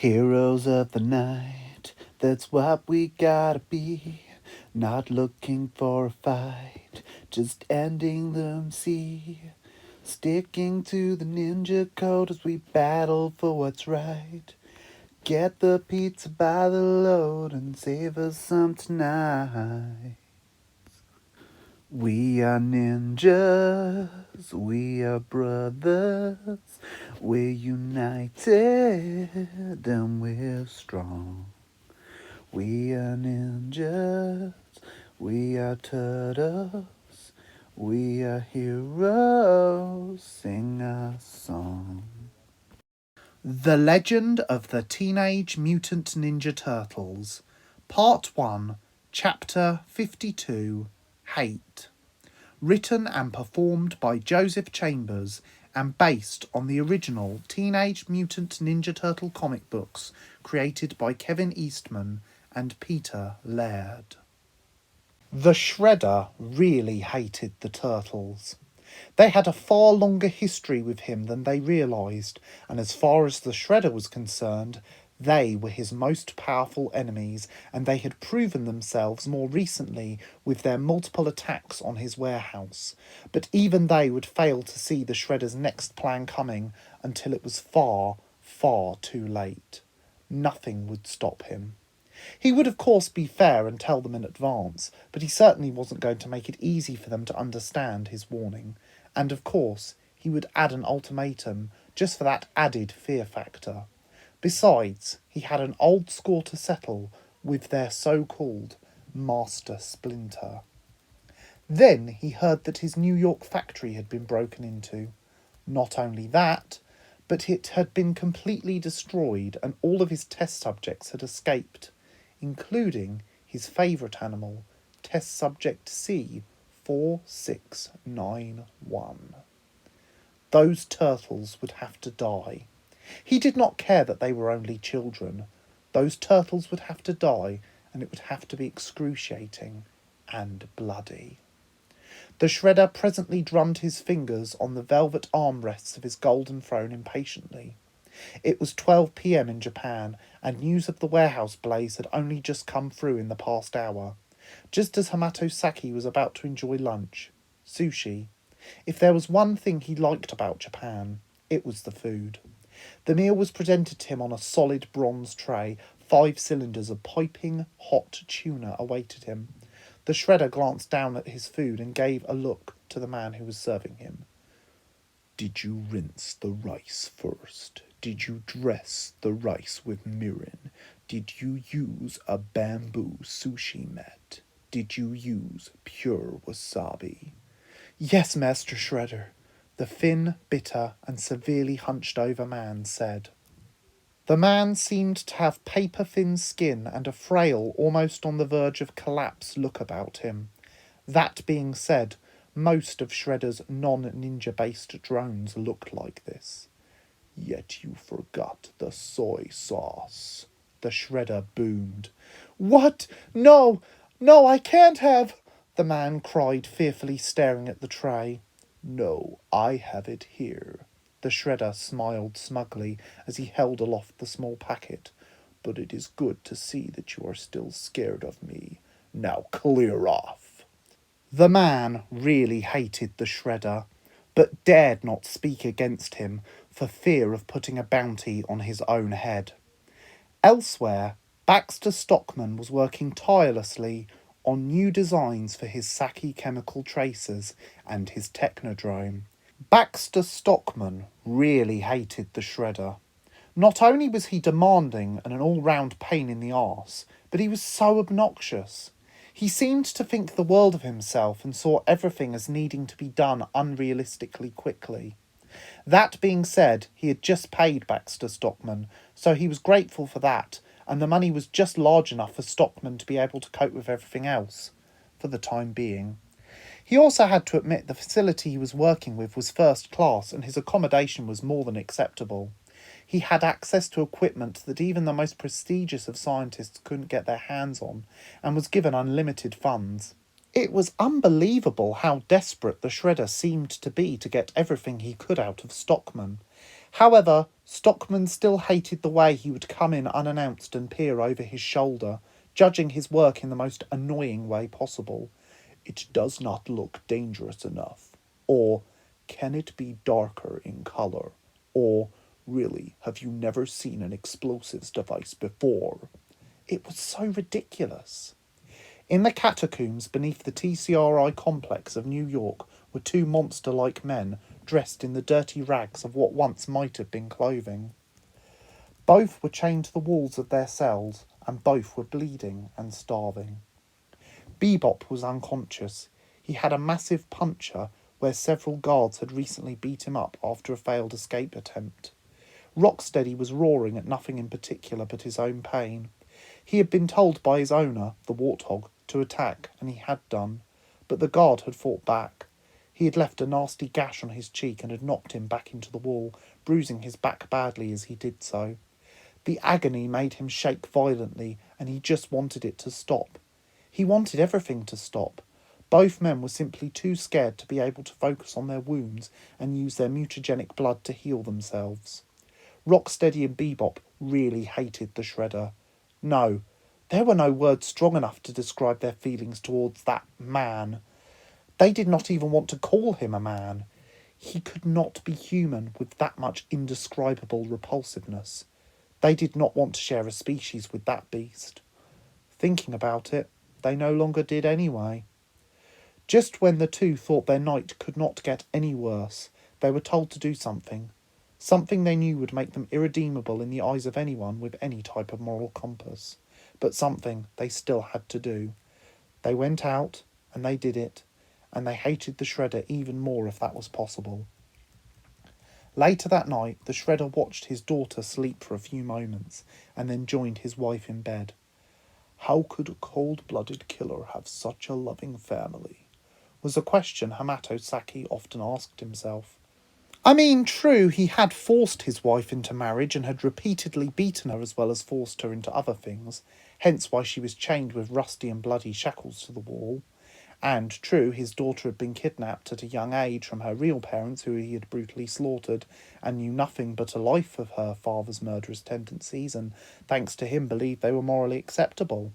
Heroes of the night, that's what we gotta be. Not looking for a fight, just ending them, see. Sticking to the ninja code as we battle for what's right. Get the pizza by the load and save us some tonight. We are ninjas, we are brothers, we're united and we're strong. We are ninjas, we are turtles, we are heroes, sing a song. The Legend of the Teenage Mutant Ninja Turtles, Part 1, Chapter 52, Hate. Written and performed by Joseph Chambers and based on the original Teenage Mutant Ninja Turtle comic books created by Kevin Eastman and Peter Laird. The Shredder really hated the Turtles. They had a far longer history with him than they realised, and as far as the Shredder was concerned, they were his most powerful enemies, and they had proven themselves more recently with their multiple attacks on his warehouse. But even they would fail to see the Shredder's next plan coming until it was far, far too late. Nothing would stop him. He would of course be fair and tell them in advance, but he certainly wasn't going to make it easy for them to understand his warning. And of course, he would add an ultimatum just for that added fear factor. Besides, he had an old score to settle with their so-called Master Splinter. Then he heard that his New York factory had been broken into. Not only that, but it had been completely destroyed and all of his test subjects had escaped, including his favourite animal, Test Subject C4691. Those turtles would have to die. He did not care that they were only children. Those turtles would have to die, and it would have to be excruciating and bloody. The Shredder presently drummed his fingers on the velvet armrests of his golden throne impatiently. It was 12 p.m. in Japan, and news of the warehouse blaze had only just come through in the past hour, just as Hamato Saki was about to enjoy lunch. Sushi. If there was one thing he liked about Japan, it was the food. The meal was presented to him on a solid bronze tray. 5 cylinders of piping hot tuna awaited him. The Shredder glanced down at his food and gave a look to the man who was serving him. Did you rinse the rice first? Did you dress the rice with mirin? Did you use a bamboo sushi mat? Did you use pure wasabi? Yes, Master Shredder, the thin, bitter, and severely hunched-over man said. The man seemed to have paper-thin skin and a frail, almost on the verge of collapse look about him. That being said, most of Shredder's non-ninja-based drones looked like this. Yet you forgot the soy sauce. The Shredder boomed. What? No, I can't have, the man cried, fearfully staring at the tray. No, I have it here. The Shredder smiled smugly as he held aloft the small packet. But it is good to see that you are still scared of me. Now clear off. The man really hated the Shredder, but dared not speak against him for fear of putting a bounty on his own head. Elsewhere, Baxter Stockman was working tirelessly on new designs for his Saki chemical tracers and his Technodrome. Baxter Stockman really hated the Shredder. Not only was he demanding and an all-round pain in the arse, but he was so obnoxious. He seemed to think the world of himself and saw everything as needing to be done unrealistically quickly. That being said, he had just paid Baxter Stockman, so he was grateful for that, and the money was just large enough for Stockman to be able to cope with everything else, for the time being. He also had to admit the facility he was working with was first class, and his accommodation was more than acceptable. He had access to equipment that even the most prestigious of scientists couldn't get their hands on, and was given unlimited funds. It was unbelievable how desperate the Shredder seemed to be to get everything he could out of Stockman. However, Stockman still hated the way he would come in unannounced and peer over his shoulder, judging his work in the most annoying way possible. It does not look dangerous enough. Or, can it be darker in colour? Or, really, have you never seen an explosives device before? It was so ridiculous. In the catacombs beneath the TCRI complex of New York were two monster-like men dressed in the dirty rags of what once might have been clothing. Both were chained to the walls of their cells, and both were bleeding and starving. Bebop was unconscious. He had a massive puncture where several guards had recently beat him up after a failed escape attempt. Rocksteady was roaring at nothing in particular but his own pain. He had been told by his owner, the Warthog, to attack, and he had done, but the guard had fought back. He had left a nasty gash on his cheek and had knocked him back into the wall, bruising his back badly as he did so. The agony made him shake violently, and he just wanted it to stop. He wanted everything to stop. Both men were simply too scared to be able to focus on their wounds and use their mutagenic blood to heal themselves. Rocksteady and Bebop really hated the Shredder. No, there were no words strong enough to describe their feelings towards that man. They did not even want to call him a man. He could not be human with that much indescribable repulsiveness. They did not want to share a species with that beast. Thinking about it, they no longer did anyway. Just when the two thought their night could not get any worse, they were told to do something. Something they knew would make them irredeemable in the eyes of anyone with any type of moral compass. But something they still had to do. They went out, and they did it, and they hated the Shredder even more if that was possible. Later that night, the Shredder watched his daughter sleep for a few moments, and then joined his wife in bed. How could a cold-blooded killer have such a loving family? Was a question Hamato Saki often asked himself. I mean, true, he had forced his wife into marriage and had repeatedly beaten her as well as forced her into other things, hence why she was chained with rusty and bloody shackles to the wall. And true, his daughter had been kidnapped at a young age from her real parents, who he had brutally slaughtered, and knew nothing but a life of her father's murderous tendencies, and thanks to him believed they were morally acceptable.